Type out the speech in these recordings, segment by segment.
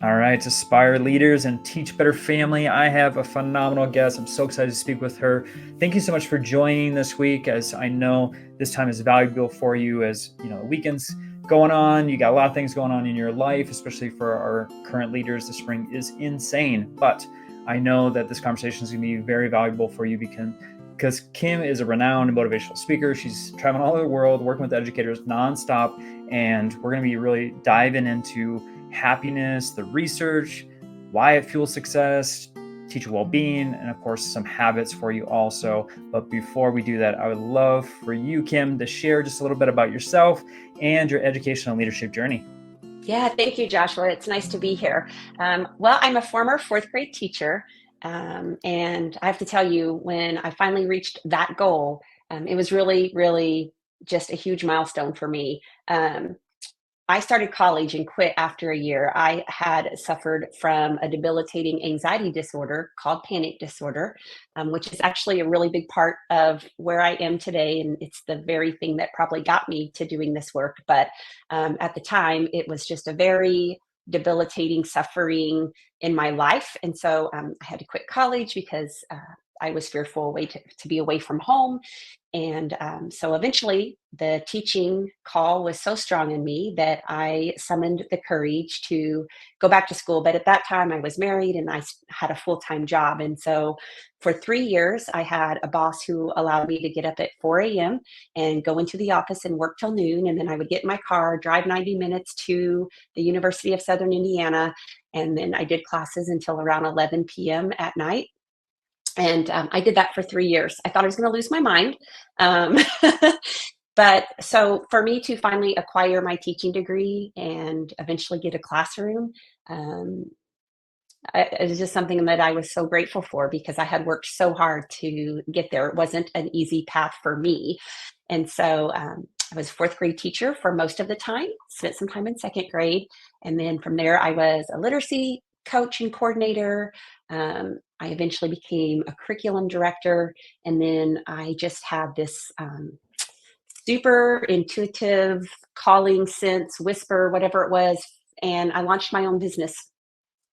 All right, Aspire Leaders and Teach Better Family. I have a phenomenal guest. I'm so excited to speak with her. Thank you so much for joining this week, as I know this time is valuable for you as, the weekend's going on. You got a lot of things going on in your life, especially for our current leaders. The spring is insane, but I know that this conversation is going to be very valuable for you because Kim is a renowned motivational speaker. She's traveling all over the world, working with educators nonstop, and we're going to be really diving into happiness, the research, why it fuels success, teacher well-being, and of course some habits for you also. But before we do that, I would love for you, Kim, to share just a little bit about yourself and your educational leadership journey. Yeah, thank you, Joshua. It's nice to be here. Well, I'm a former fourth grade teacher. And I have to tell you, when I finally reached that goal, it was really, really just a huge milestone for me. I started college and quit after a year. I had suffered from a debilitating anxiety disorder called panic disorder, which is actually a really big part of where I am today. And it's the very thing that probably got me to doing this work. But at the time, it was just a very debilitating suffering in my life. And so I had to quit college because I was fearful to be away from home. And so eventually, the teaching call was so strong in me that I summoned the courage to go back to school. But at that time, I was married and I had a full time job. And so for 3 years, I had a boss who allowed me to get up at 4 a.m. and go into the office and work till noon. And then I would get in my car, drive 90 minutes to the University of Southern Indiana. And then I did classes until around 11 p.m. at night. And I did that for 3 years. I thought I was going to lose my mind. Um, but so for me to finally acquire my teaching degree and eventually get a classroom, um, it was just something that I was so grateful for because I had worked so hard to get there. It wasn't an easy path for me. And so I was a fourth grade teacher for most of the time, spent some time in second grade. And then from there, I was a literacy coach and coordinator. I eventually became a curriculum director. And then I just had this super intuitive calling sense, whisper, whatever it was. And I launched my own business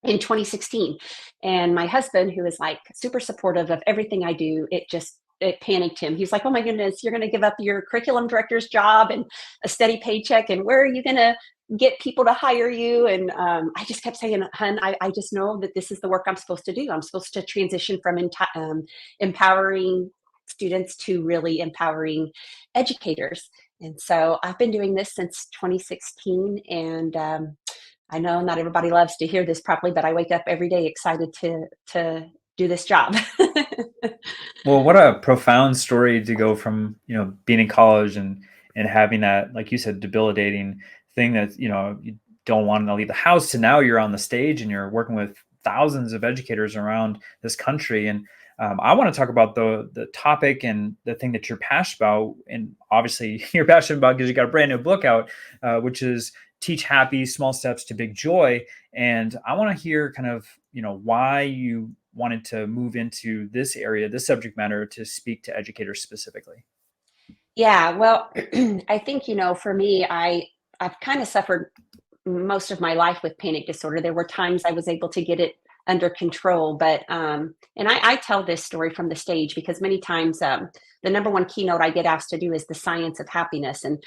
in 2016. And my husband, who is like super supportive of everything I do, it panicked him. He's like, "Oh my goodness, you're going to give up your curriculum director's job and a steady paycheck, and where are you going to get people to hire you?" And I just kept saying, "Hun, I just know that this is the work I'm supposed to do. I'm supposed to transition from empowering students to really empowering educators." And so I've been doing this since 2016, and I know not everybody loves to hear this properly, but I wake up every day excited to do this job. Well, what a profound story to go from, being in college and having that, like you said, debilitating thing that, you don't want to leave the house, to now you're on the stage and you're working with thousands of educators around this country. And I want to talk about the topic and the thing that you're passionate about. And obviously you're passionate about because you got a brand new book out, which is Teach Happy, Small Steps to Big Joy. And I want to hear kind of, why you wanted to move into this area, this subject matter, to speak to educators specifically. Yeah, well, I think, for me, I've kind of suffered most of my life with panic disorder. There were times I was able to get it under control, but and I tell this story from the stage because many times the number one keynote I get asked to do is the science of happiness. And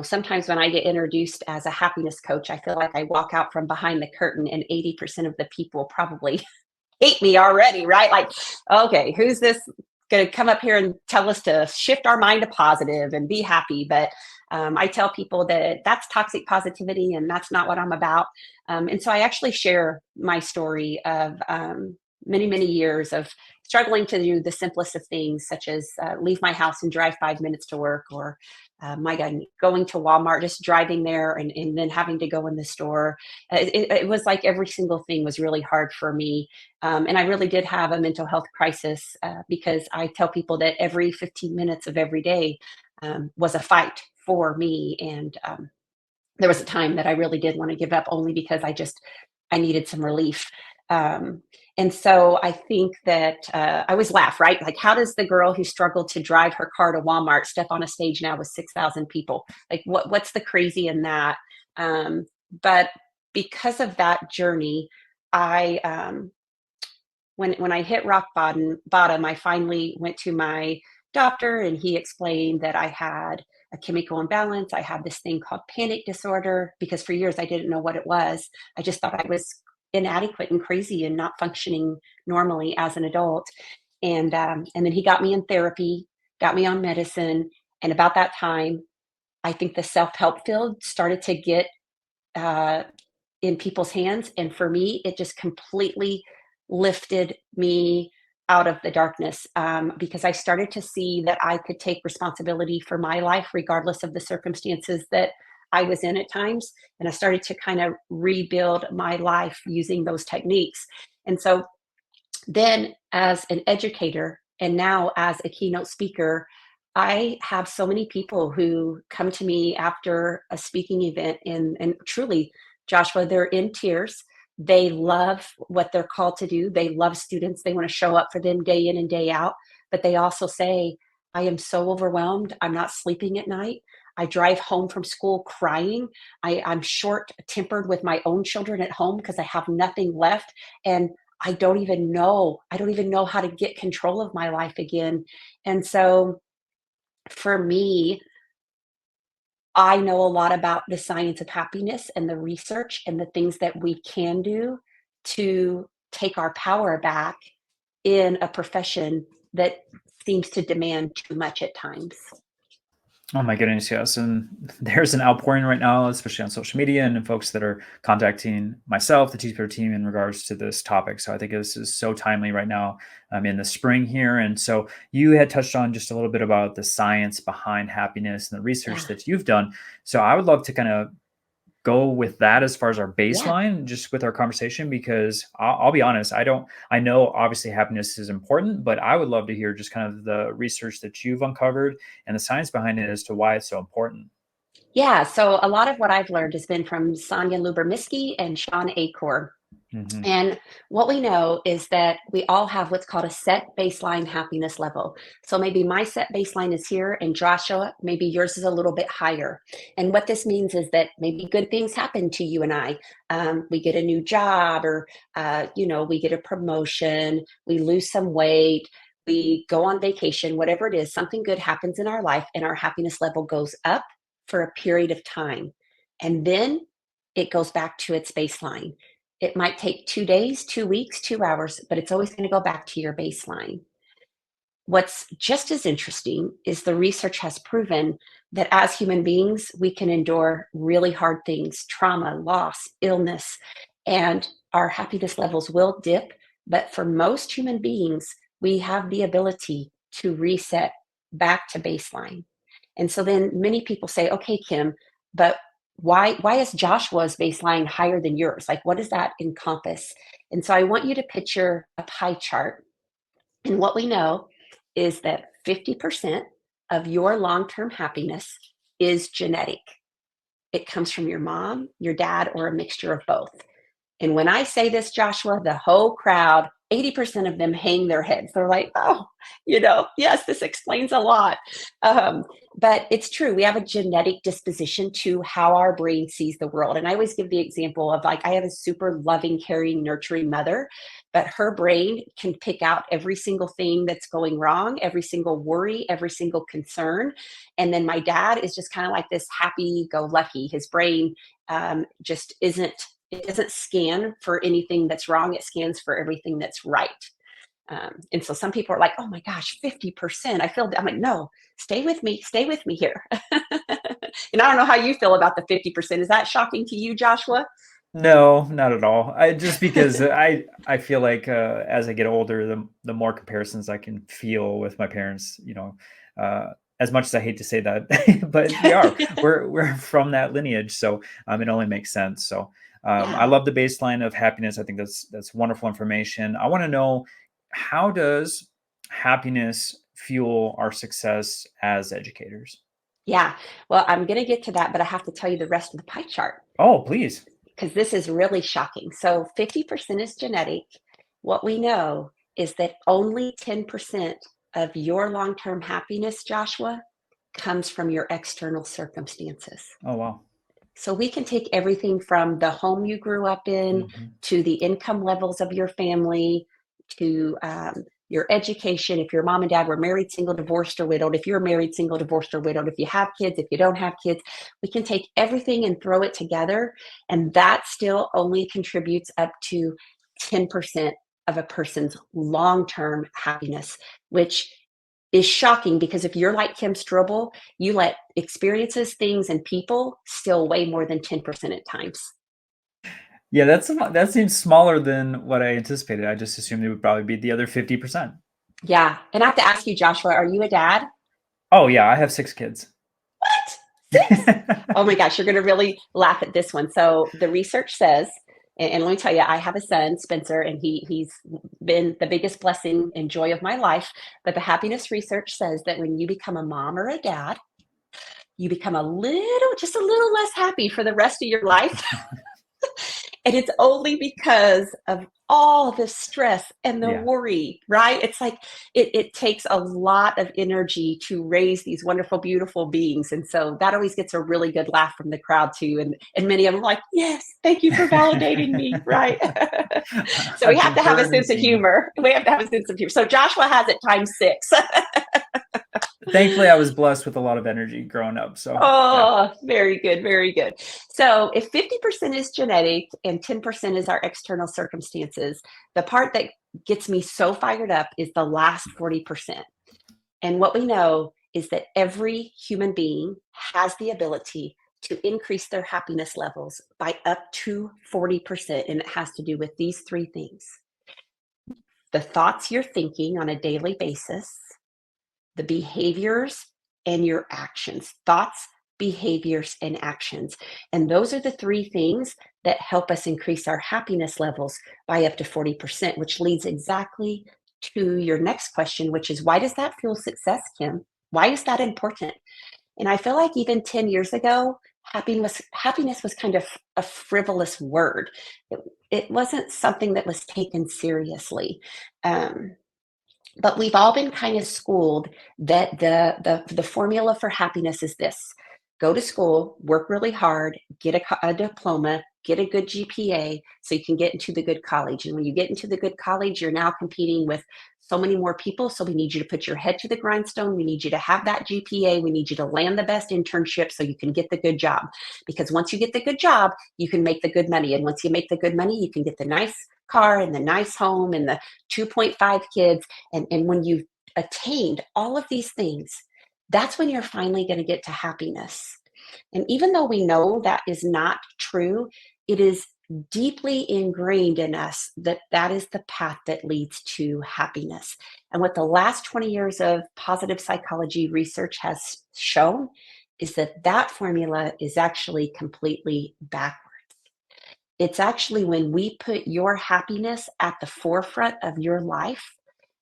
sometimes when I get introduced as a happiness coach, I feel like I walk out from behind the curtain and 80% of the people probably hate me already, right? Like, okay, who's this going to come up here and tell us to shift our mind to positive and be happy? But I tell people that that's toxic positivity and that's not what I'm about. And so I actually share my story of many, many years of struggling to do the simplest of things, such as leave my house and drive 5 minutes to work, or my God, going to Walmart, just driving there and then having to go in the store. It was like every single thing was really hard for me. And I really did have a mental health crisis because I tell people that every 15 minutes of every day was a fight for me. And there was a time that I really did want to give up only because I needed some relief. Um, and so I think that I always laugh, right? Like, how does the girl who struggled to drive her car to Walmart step on a stage now with 6,000 people? Like, what's the crazy in that? But because of that journey, I when I hit rock bottom, I finally went to my doctor, and he explained that I had a chemical imbalance. I had this thing called panic disorder, because for years I didn't know what it was. I just thought I was inadequate and crazy and not functioning normally as an adult. And then he got me in therapy, got me on medicine, and about that time, I think the self help field started to get uh, in people's hands. And for me, it just completely lifted me out of the darkness, because I started to see that I could take responsibility for my life, regardless of the circumstances that I was in at times. And I started to kind of rebuild my life using those techniques. And so then, as an educator and now as a keynote speaker, I have so many people who come to me after a speaking event, and truly, Joshua, they're in tears. They love what they're called to do. They love students. They want to show up for them day in and day out. But they also say, I am so overwhelmed. I'm not sleeping at night. I drive home from school crying. I'm short tempered with my own children at home because I have nothing left. And I don't even know. I don't even know how to get control of my life again. And so for me, I know a lot about the science of happiness and the research and the things that we can do to take our power back in a profession that seems to demand too much at times. Oh my goodness, yes. And there's an outpouring right now, especially on social media and folks that are contacting myself, the Teach Better team, in regards to this topic. So I think this is so timely right now in the spring here. And so you had touched on just a little bit about the science behind happiness and the research Yeah. that you've done. So I would love to kind of go with that as far as our Yeah. baseline, just with our conversation, because I'll be honest, I know obviously happiness is important, but I would love to hear just kind of the research that you've uncovered and the science behind it as to why it's so important. Yeah. So a lot of what I've learned has been from Sonia Luber-Miski and Sean Acor. Hmm. And what we know is that we all have what's called a set baseline happiness level. So maybe my set baseline is here, and Joshua, maybe yours is a little bit higher. And what this means is that maybe good things happen to you and I. We get a new job, or we get a promotion, we lose some weight, we go on vacation, whatever it is, something good happens in our life, and our happiness level goes up for a period of time. And then it goes back to its baseline. It might take 2 days, 2 weeks, 2 hours, but it's always going to go back to your baseline. What's just as interesting is the research has proven that as human beings, we can endure really hard things, trauma, loss, illness, and our happiness levels will dip. But for most human beings, we have the ability to reset back to baseline. And so then many people say, okay, Kim, but why is Joshua's baseline higher than yours? Like, what does that encompass? And so I want you to picture a pie chart. And what we know is that 50% of your long term happiness is genetic. It comes from your mom, your dad, or a mixture of both. And when I say this, Joshua, the whole crowd, 80% of them hang their heads. They're like, oh, yes, this explains a lot. But it's true. We have a genetic disposition to how our brain sees the world. And I always give the example of, like, I have a super loving, caring, nurturing mother, but her brain can pick out every single thing that's going wrong, every single worry, every single concern. And then my dad is just kind of like this happy go lucky. His brain just isn't, it doesn't scan for anything that's wrong. It scans for everything that's right. And so some people are like, oh my gosh, 50%. I'm like, no, stay with me here. And I don't know how you feel about the 50%. Is that shocking to you, Joshua? No, not at all. I just because I feel like as I get older, the more comparisons I can feel with my parents. As much as I hate to say that, but we are we're from that lineage, so it only makes sense. So I Yeah. love the baseline of happiness. I think that's wonderful information. I want to know, how does happiness fuel our success as educators? Yeah. Well, I'm going to get to that, but I have to tell you the rest of the pie chart, Oh, please. because this is really shocking. So 50% is genetic. What we know is that only 10% of your long term happiness, Joshua, comes from your external circumstances. Oh, wow. So we can take everything from the home you grew up in Mhm. to the income levels of your family to your education. If your mom and dad were married, single, divorced, or widowed, if you're married, single, divorced, or widowed, if you have kids, if you don't have kids, we can take everything and throw it together. And that still only contributes up to 10% of a person's long term happiness, which is shocking because if you're like Kim Strobel, you let experiences, things, and people steal way more than 10% at times. Yeah, that seems smaller than what I anticipated. I just assumed it would probably be the other 50%. Yeah. And I have to ask you, Joshua, are you a dad? Oh yeah, I have 6 kids. What? Six? Oh my gosh, you're going to really laugh at this one. So the research says, and let me tell you, I have a son, Spencer, and he's been the biggest blessing and joy of my life. But the happiness research says that when you become a mom or a dad, you become just a little less happy for the rest of your life. And it's only because of all the stress and the Yeah. worry, right? It's like it takes a lot of energy to raise these wonderful, beautiful beings. And so that always gets a really good laugh from the crowd too. And many of them are like, yes, thank you for validating me, right? So we I've have been to have a heard and sense of seen. humor. We have to have a sense of humor. So Joshua has it times six. Thankfully, I was blessed with a lot of energy growing up. So yeah. Oh, very good, very good. So, if 50% is genetic and 10% is our external circumstances, the part that gets me so fired up is the last 40%. And what we know is that every human being has the ability to increase their happiness levels by up to 40%. And it has to do with these three things: the thoughts you're thinking on a daily basis, the behaviors and your actions, thoughts, behaviors, and actions. And those are the three things that help us increase our happiness levels by up to 40%, which leads exactly to your next question, which is why does that fuel success, Kim? Why is that important? And I feel like even 10 years ago, happiness was kind of a frivolous word. It wasn't something that was taken seriously. Um, but we've all been kind of schooled that the formula for happiness is this: go to school, work really hard, get a diploma, get a good GPA so you can get into the good college. And when you get into the good college, you're now competing with so many more people. So we need you to put your head to the grindstone. We need you to have that GPA. We need you to land the best internship so you can get the good job. Because once you get the good job, you can make the good money. And once you make the good money, you can get the nice car and the nice home and the 2.5 kids. And when you've attained all of these things, that's when you're finally going to get to happiness. And even though we know that is not true, it is deeply ingrained in us that that is the path that leads to happiness. And what the last 20 years of positive psychology research has shown is that that formula is actually completely backwards. It's actually when we put your happiness at the forefront of your life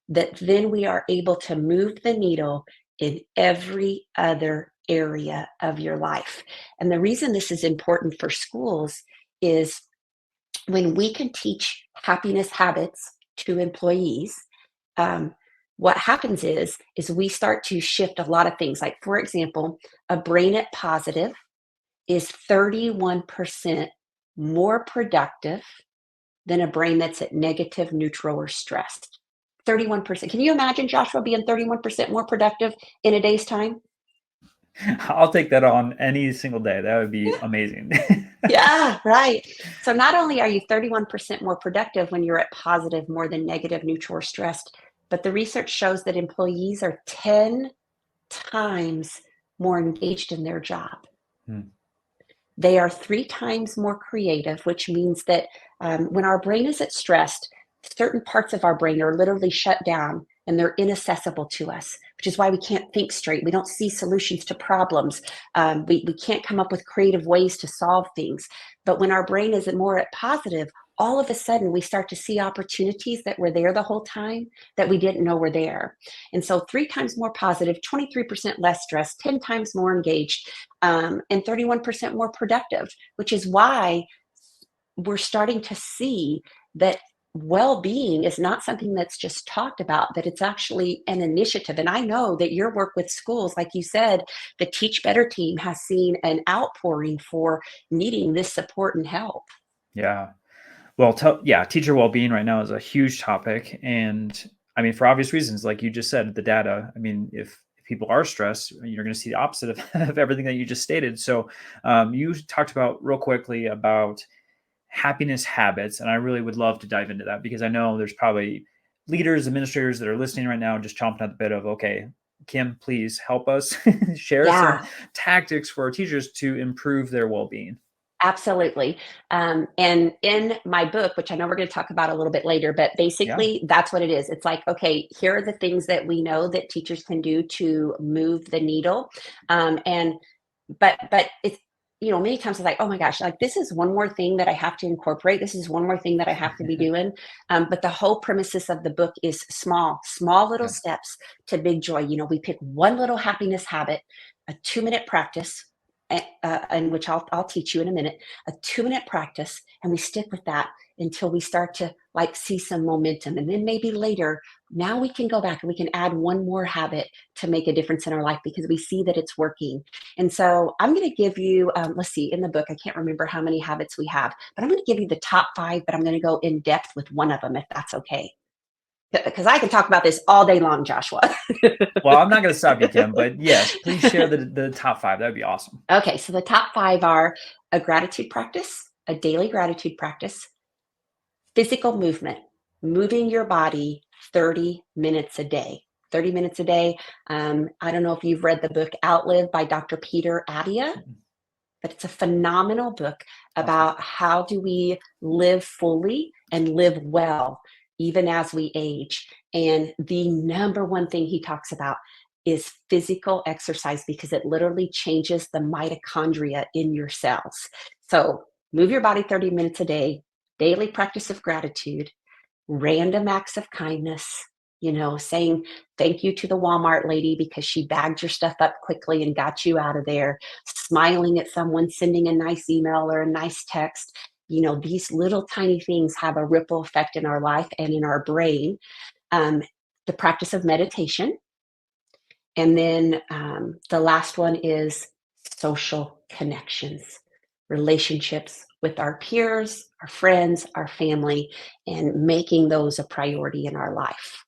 that then we are able to move the needle in every other area of your life. And the reason this is important for schools is when we can teach happiness habits to employees, um, what happens is we start to shift a lot of things. Like, for example, a brain at positive is 31% more productive than a brain that's at negative, neutral, or stressed. 31%. Can you imagine Joshua being 31% more productive in a day's time? I'll take that on any single day. That would be amazing. Yeah, right. So not only are you 31% more productive when you're at positive more than negative, neutral, or stressed, but the research shows that employees are 10 times more engaged in their job. Hmm. They are 3 times more creative, which means that when our brain is at stressed, certain parts of our brain are literally shut down and they're inaccessible to us, which is why we can't think straight. We don't see solutions to problems. We can't come up with creative ways to solve things. But when our brain is more at positive, all of a sudden we start to see opportunities that were there the whole time that we didn't know were there. And so 3 times more positive, 23% less stress, 10 times more engaged, and 31% more productive, which is why we're starting to see that well-being is not something that's just talked about, but it's actually an initiative. And I know that your work with schools, like you said, the Teach Better team has seen an outpouring for needing this support and help. Yeah. Well, yeah, teacher well-being right now is a huge topic. And I mean, for obvious reasons, like you just said, the data, I mean, if people are stressed, you're going to see the opposite of everything that you just stated. So you talked about real quickly about happiness habits. And I really would love to dive into that because I know there's probably leaders, administrators that are listening right now, just chomping at the bit of, okay, Kim, please help us share some Yeah, tactics for our teachers to improve their well-being. absolutely. And in my book, which I know we're going to talk about a little bit later, but Yeah. basically that's what it is. It's like, okay, here are the things that we know that teachers can do to move the needle. And but it's, many times it's like, oh my gosh, like this is one more thing that I have to incorporate, this is one more thing that I have to be doing. But the whole premises of the book is small little Yeah. steps to big joy. We pick one little happiness habit, a 2-minute practice, and which I'll teach you in a minute, a 2-minute practice, and we stick with that until we start to like see some momentum. And then maybe later, now we can go back and we can add one more habit to make a difference in our life because we see that it's working. And so I'm going to give you, let's see, in the book, I can't remember how many habits we have, but I'm going to give you the top 5, but I'm going to go in depth with one of them if that's okay. Because I can talk about this all day long, Joshua. Well, I'm not going to stop you, Kim, but yes, please share the top five. That would be awesome. Okay, so the top 5 are a gratitude practice, a daily gratitude practice, physical movement, moving your body 30 minutes a day. 30 minutes a day. I don't know if you've read the book Outlive by Dr. Peter Attia, but it's a phenomenal book Awesome. about how do we live fully and live well even as we age. And the number one thing he talks about is physical exercise because it literally changes the mitochondria in your cells. So move your body 30 minutes a day, daily practice of gratitude, random acts of kindness, saying thank you to the Walmart lady because she bagged your stuff up quickly and got you out of there, smiling at someone, sending a nice email or a nice text. These little tiny things have a ripple effect in our life and in our brain. Um, the practice of meditation. And then the last one is social connections, relationships with our peers, our friends, our family, and making those a priority in our life.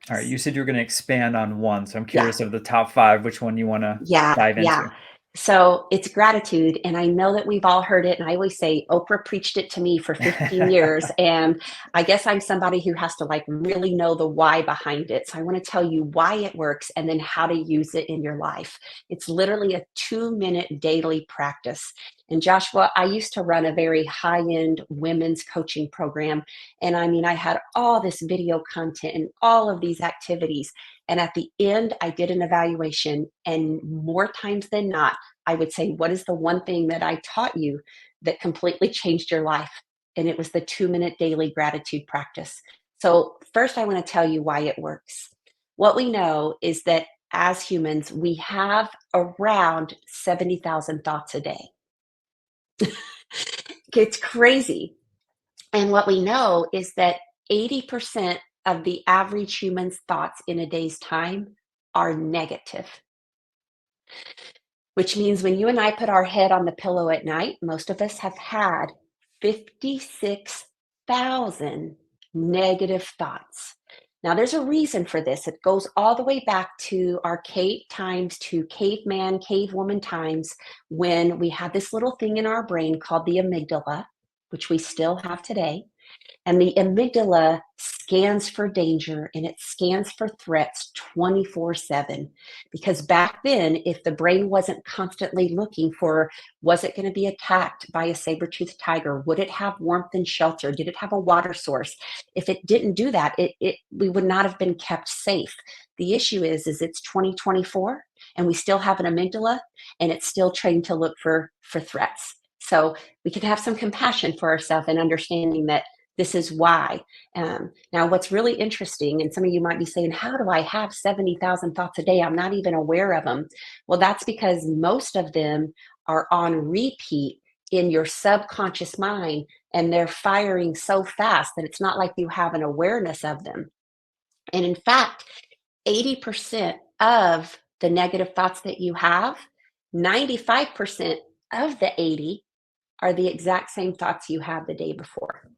All right. You said you were going to expand on one. So I'm Yeah. curious of the top five, which one you want to Yeah, dive yeah. into. So it's gratitude. And I know that we've all heard it. And I always say Oprah preached it to me for 15 years. And I guess I'm somebody who has to like really know the why behind it. So I want to tell you why it works and then how to use it in your life. It's literally a 2-minute daily practice. And Joshua, I used to run a very high-end women's coaching program. And I mean, I had all this video content and all of these activities. And at the end, I did an evaluation. And more times than not, I would say, what is the one thing that I taught you that completely changed your life? And it was the 2-minute daily gratitude practice. So, first, I want to tell you why it works. What we know is that as humans, we have around 70,000 thoughts a day. It's crazy. And what we know is that 80% of the average human's thoughts in a day's time are negative, which means when you and I put our head on the pillow at night, most of us have had 56,000 negative thoughts. Now, there's a reason for this. It goes all the way back to archaic times, to caveman, cavewoman times, when we had this little thing in our brain called the amygdala, which we still have today. And the amygdala scans for danger and it scans for threats 24/7. Because back then, if the brain wasn't constantly looking for, was it going to be attacked by a saber-toothed tiger? Would it have warmth and shelter? Did it have a water source? If it didn't do that, we would not have been kept safe. The issue is it's 2024 and we still have an amygdala and it's still trained to look for threats. So we can have some compassion for ourselves and understanding that this is why. Now, what's really interesting, and some of you might be saying, how do I have 70,000 thoughts a day? I'm not even aware of them. Well, that's because most of them are on repeat in your subconscious mind. and they're firing so fast that it's not like you have an awareness of them. And in fact, 80% of the negative thoughts that you have, 95% of the 80 are the exact same thoughts you had the day before.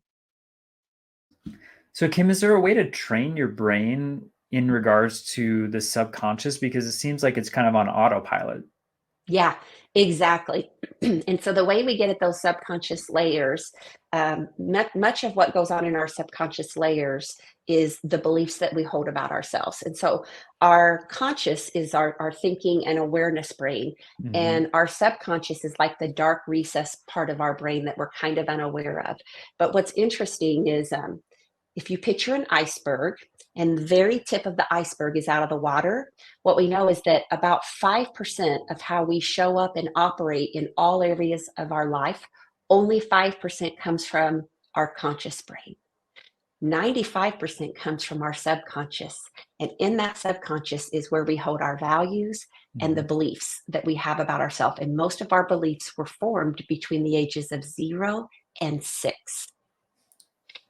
So, Kim, is there a way to train your brain in regards to the subconscious? Because it seems like it's kind of on autopilot. Yeah, exactly. And so the way we get at those subconscious layers, much of what goes on in our subconscious layers is the beliefs that we hold about ourselves. And so our conscious is our thinking and awareness brain, Hmm. and our subconscious is like the dark recess part of our brain that we're kind of unaware of. But what's interesting is if you picture an iceberg and the very tip of the iceberg is out of the water, what we know is that about 5% of how we show up and operate in all areas of our life, only 5% comes from our conscious brain. 95% comes from our subconscious. And in that subconscious is where we hold our values and the Hmm. beliefs that we have about ourselves. And most of our beliefs were formed between the ages of 0 and 6.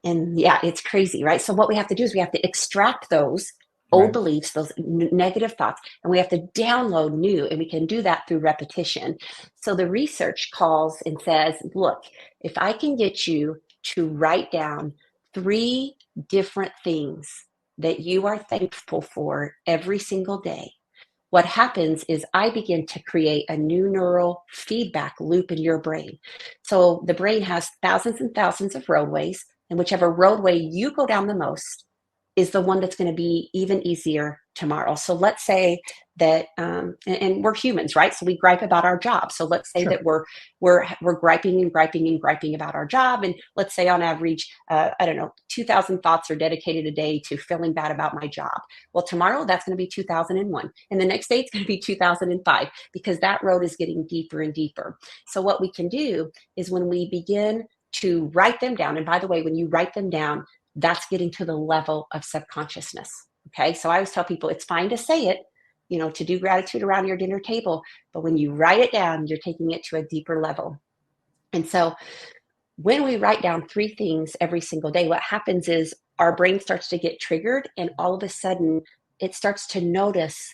And yeah, it's crazy, right? So what we have to do is we have to extract those old Right. beliefs, those negative thoughts, and we have to download new, and we can do that through repetition. So the research calls and says, look, if I can get you to write down 3 different things that you are thankful for every single day, what happens is I begin to create a new neural feedback loop in your brain. So the brain has thousands and thousands of roadways, and whichever roadway you go down the most is the one that's going to be even easier tomorrow. So let's say that, and we're humans, right? So we gripe about our job. So let's say Sure. that we're griping and griping and griping about our job, and let's say on average, I don't know, 2,000 thoughts are dedicated a day to feeling bad about my job. Well, tomorrow that's going to be 2001, and the next day it's going to be 2005 because that road is getting deeper and deeper. So what we can do is when we begin to write them down, and by the way, when you write them down, that's getting to the level of subconsciousness. Okay. So I always tell people it's fine to say it, to do gratitude around your dinner table, but when you write it down, you're taking it to a deeper level. And so when we write down 3 things every single day, what happens is our brain starts to get triggered, and all of a sudden it starts to notice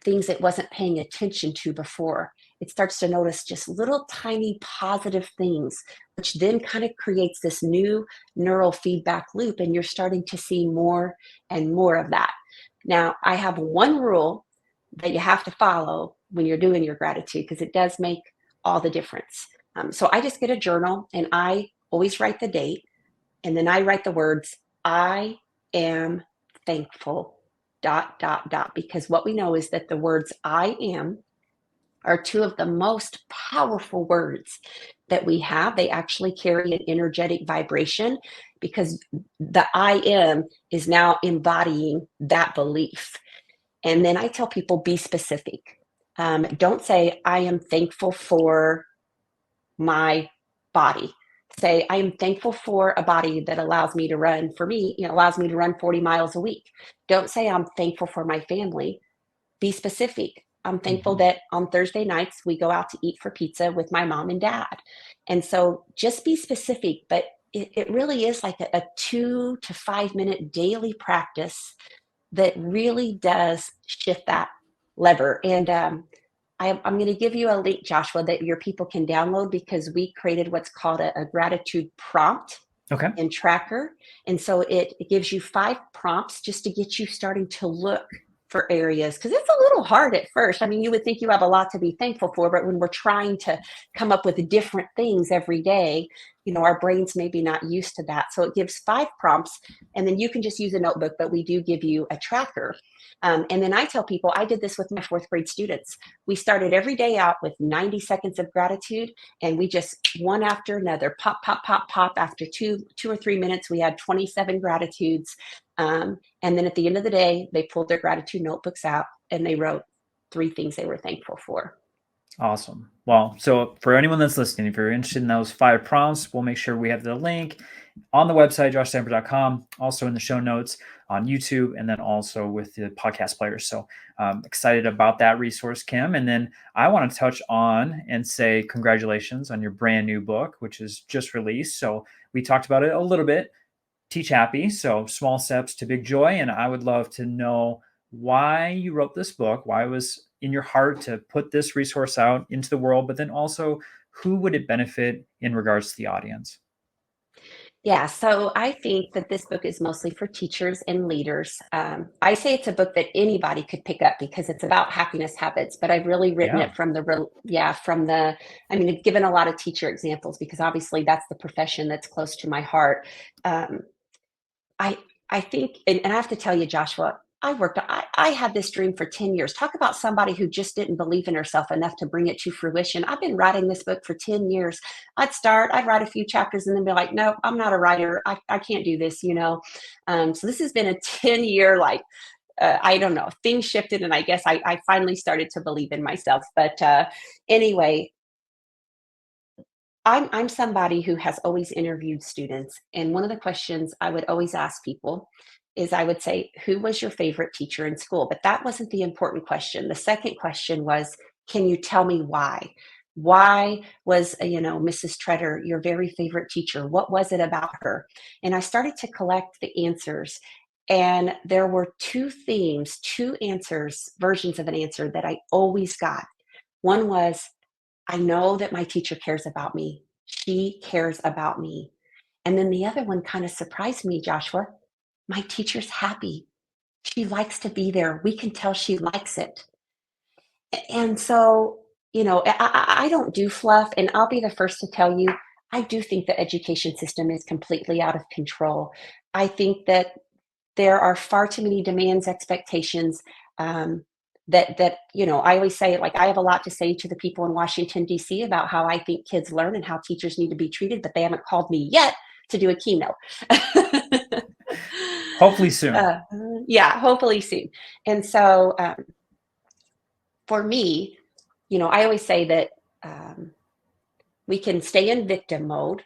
things it wasn't paying attention to before. It starts to notice just little tiny positive things, which then kind of creates this new neural feedback loop, and you're starting to see more and more of that. Now, I have one rule that you have to follow when you're doing your gratitude because it does make all the difference. So I just get a journal and I always write the date, and then I write the words, I am thankful, dot, dot, dot, because what we know is that the words I am are 2 of the most powerful words that we have. They actually carry an energetic vibration because the I am is now embodying that belief. And then I tell people be specific. Don't say, I am thankful for my body. Say, I am thankful for a body that allows me to run, for me, allows me to run 40 miles a week. Don't say, I'm thankful for my family. Be specific. I'm thankful Hmm. that on Thursday nights we go out to eat for pizza with my mom and dad. And so just be specific, but it really is like a 2 to 5 minute daily practice that really does shift that lever. And I'm going to give you a link, Joshua, that your people can download because we created what's called a gratitude prompt Okay. and tracker. And so it gives you 5 prompts just to get you starting to look for areas because it's a little hard at first. I mean, you would think you have a lot to be thankful for, but when we're trying to come up with different things every day, our brains maybe not used to that. So it gives 5 prompts, and then you can just use a notebook, but we do give you a tracker. And then I tell people, I did this with my 4th grade students. We started every day out with 90 seconds of gratitude, and we just one after another, pop, pop, pop, pop. After 2 or 3 minutes, we had 27 gratitudes. And then at the end of the day, they pulled their gratitude notebooks out and they wrote 3 things they were thankful for. Awesome. Well, so for anyone that's listening, if you're interested in those 5 prompts, we'll make sure we have the link on the website, joshstamper.com, also in the show notes on YouTube, and then also with the podcast players. So excited about that resource, Kim. And then I want to touch on and say congratulations on your brand new book, which is just released. So we talked about it a little bit. Teach Happy, so small steps to big joy. And I would love to know why you wrote this book, why it was in your heart to put this resource out into the world, but then also who would it benefit in regards to the audience? Yeah, so I think that this book is mostly for teachers and leaders. I say it's a book that anybody could pick up because it's about happiness habits, but I've really written Yeah. it from I mean, I've given a lot of teacher examples because obviously that's the profession that's close to my heart. Um, I I think, and I have to tell you, Joshua, I had this dream for 10 years. Talk about somebody who just didn't believe in herself enough to bring it to fruition. I've been writing this book for 10 years. I'd write a few chapters and then be like, no, I'm not a writer. I can't do this, you know? So this has been a 10-year, like, I don't know, things shifted. And I guess I finally started to believe in myself. But anyway, I'm somebody who has always interviewed students, and one of the questions I would always ask people is I would say, "Who was your favorite teacher in school?" But that wasn't the important question. The second question was, "Can you tell me why? Why was, Mrs. Treader your very favorite teacher? What was it about her?" And I started to collect the answers, and there were two themes, two answers, versions of an answer that I always got. One was, I know that my teacher cares about me. She cares about me. And then the other one kind of surprised me, Joshua. My teacher's happy. She likes to be there. We can tell she likes it. And so, I don't do fluff, and I'll be the first to tell you, I do think the education system is completely out of control. I think that there are far too many demands, expectations, I always say, like, I have a lot to say to the people in Washington D.C. about how I think kids learn and how teachers need to be treated, but they haven't called me yet to do a keynote. Hopefully soon. uh, yeah, hopefully soon. And so for me, I always say that um, we can stay in victim mode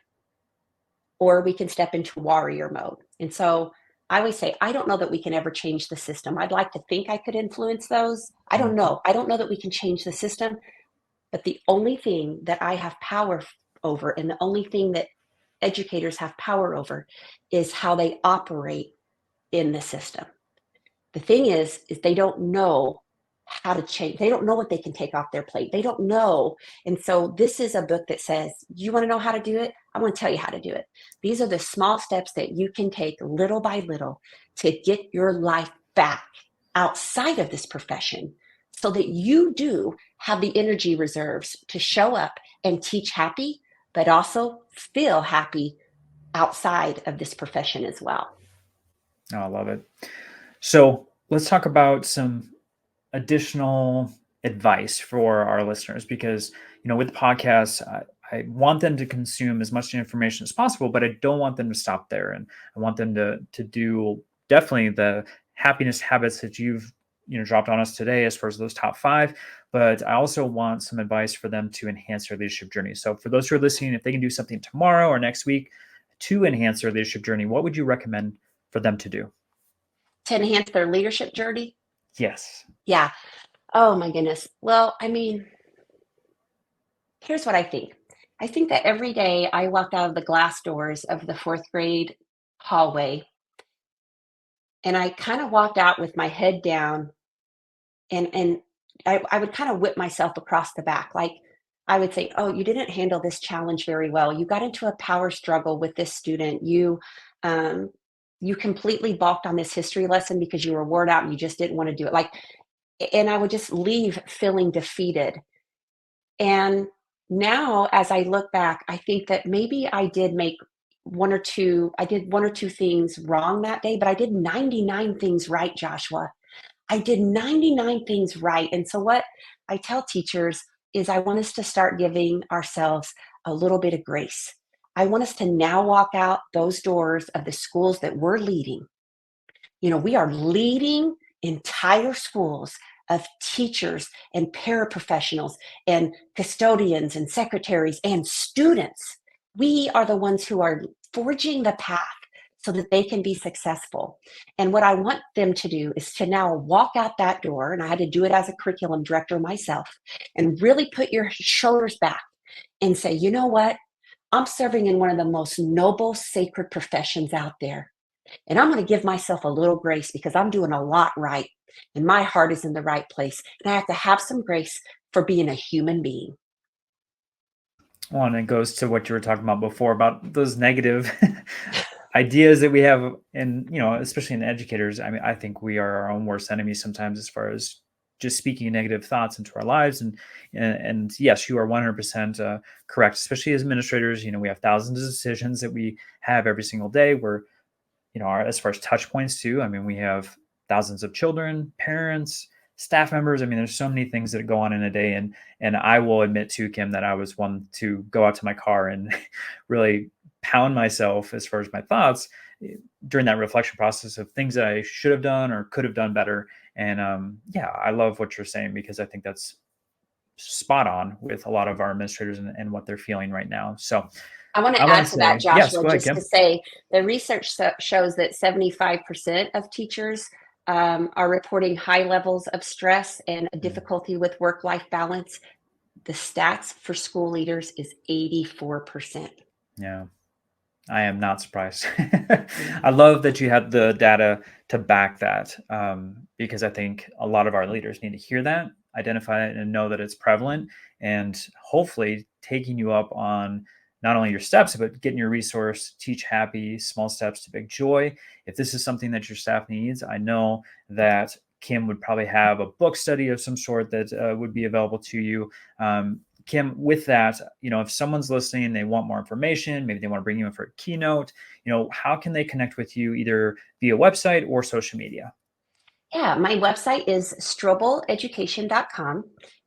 or we can step into warrior mode. And so I always say, I don't know that we can ever change the system. I'd like to think I could influence those. I don't Mhm. know. I don't know that we can change the system, but the only thing that I have power over and the only thing that educators have power over is how they operate in the system. The thing is they don't know how to change. They don't know what they can take off their plate. They don't know. And so this is a book that says, you want to know how to do it? I'm going to tell you how to do it. These are the small steps that you can take little by little to get your life back outside of this profession so that you do have the energy reserves to show up and teach happy, but also feel happy outside of this profession as well. Oh, I love it. So let's talk about some additional advice for our listeners because with the podcast I want them to consume as much information as possible, but I don't want them to stop there, and I want them to do definitely the happiness habits that you've dropped on us today as far as those top 5, but I also want some advice for them to enhance their leadership journey. So for those who are listening, if they can do something tomorrow or next week to enhance their leadership journey, what would you recommend for them to do? To enhance their leadership journey? Yes. Yeah. Oh my goodness. Well, I mean, here's what I think. I think that every day I walked out of the glass doors of the fourth grade hallway and I kind of walked out with my head down and I would kind of whip myself across the back. Like I would say, oh, you didn't handle this challenge very well. You got into a power struggle with this student. Um, you completely balked on this history lesson because you were worn out and you just didn't want to do it. Like, and I would just leave feeling defeated. And now, as I look back, I think that maybe I did one or two things wrong that day, but I did 99 things right, Joshua. I did 99 things right. And so, what I tell teachers is I want us to start giving ourselves a little bit of grace. I want us to now walk out those doors of the schools that we're leading. We are leading entire schools of teachers and paraprofessionals and custodians and secretaries and students. We are the ones who are forging the path so that they can be successful. And what I want them to do is to now walk out that door, and I had to do it as a curriculum director myself, and really put your shoulders back and say, you know what? I'm serving in one of the most noble, sacred professions out there. And I'm going to give myself a little grace because I'm doing a lot right. And my heart is in the right place. And I have to have some grace for being a human being. Well, and it goes to what you were talking about before about those negative ideas that we have, and especially in educators. I mean, I think we are our own worst enemies sometimes, as far as just speaking negative thoughts into our lives. And yes, you are 100% correct. Especially as administrators, we have thousands of decisions that we have every single day. We're as far as touch points too. I mean, we have thousands of children, parents, staff members. I mean, there's so many things that go on in a day. And I will admit to Kim that I was one to go out to my car and really pound myself as far as my thoughts during that reflection process of things that I should have done or could have done better. And yeah, I love what you're saying, because I think that's spot on with a lot of our administrators and what they're feeling right now. So I want I to want add to to that, say, yes, Joshua, go ahead, just to Kim. say the research shows that 75% of teachers are reporting high levels of stress and difficulty with work life balance. The stats for school leaders is 84%. Yeah. I am not surprised. I love that you had the data to back that, because I think a lot of our leaders need to hear that, identify it, and know that it's prevalent, and hopefully taking you up on not only your steps, but getting your resource, Teach Happy, Small Steps to Big Joy. If this is something that your staff needs, I know that Kim would probably have a book study of some sort that would be available to you. Kim, with that, if someone's listening, they want more information, maybe they want to bring you in for a keynote, how can they connect with you either via website or social media? Yeah, my website is strobeleducation.com.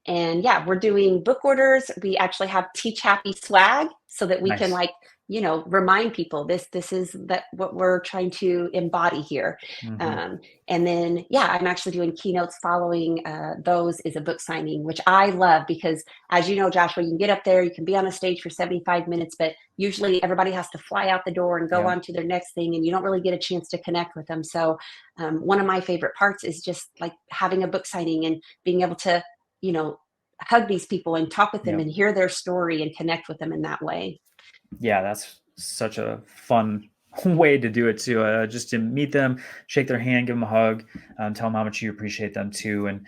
And yeah, we're doing book orders. We actually have Teach Happy swag so that we can Nice. remind people this is that what we're trying to embody here. Hmm. Um, and then yeah, I'm actually doing keynotes following those is a book signing, which I love because as you know, Joshua, you can get up there, you can be on a stage for 75 minutes, but usually everybody has to fly out the door and go Yeah. on to their next thing, and you don't really get a chance to connect with them. So one of my favorite parts is just like having a book signing and being able to, you know, hug these people and talk with them Yeah. and hear their story and connect with them in that way. Yeah, that's such a fun way to do it too. Just to meet them, shake their hand, give them a hug, tell them how much you appreciate them too. And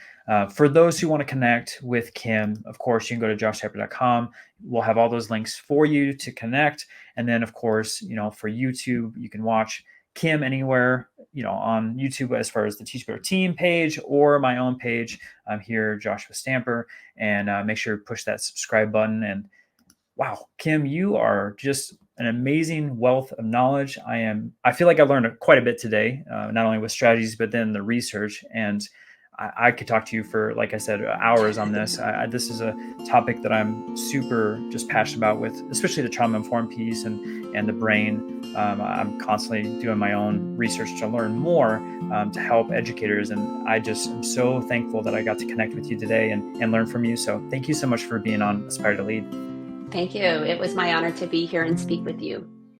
for those who want to connect with Kim, of course, you can go to joshshepard.com. We'll have all those links for you to connect. And then, of course, for YouTube, you can watch Kim anywhere, on YouTube, as far as the Teach Better Team page or my own page. I'm here, Joshua Stamper, and make sure to push that subscribe button. And wow, Kim, you are just an amazing wealth of knowledge. I feel like I learned quite a bit today, not only with strategies, but then the research. And I could talk to you for, like I said, hours on this. This is a topic that I'm super just passionate about, with especially the trauma informed piece and the brain. I'm constantly doing my own research to learn more, to help educators. And I just am so thankful that I got to connect with you today and learn from you. So thank you so much for being on Aspire to Lead. Thank you. It was my honor to be here and speak with you.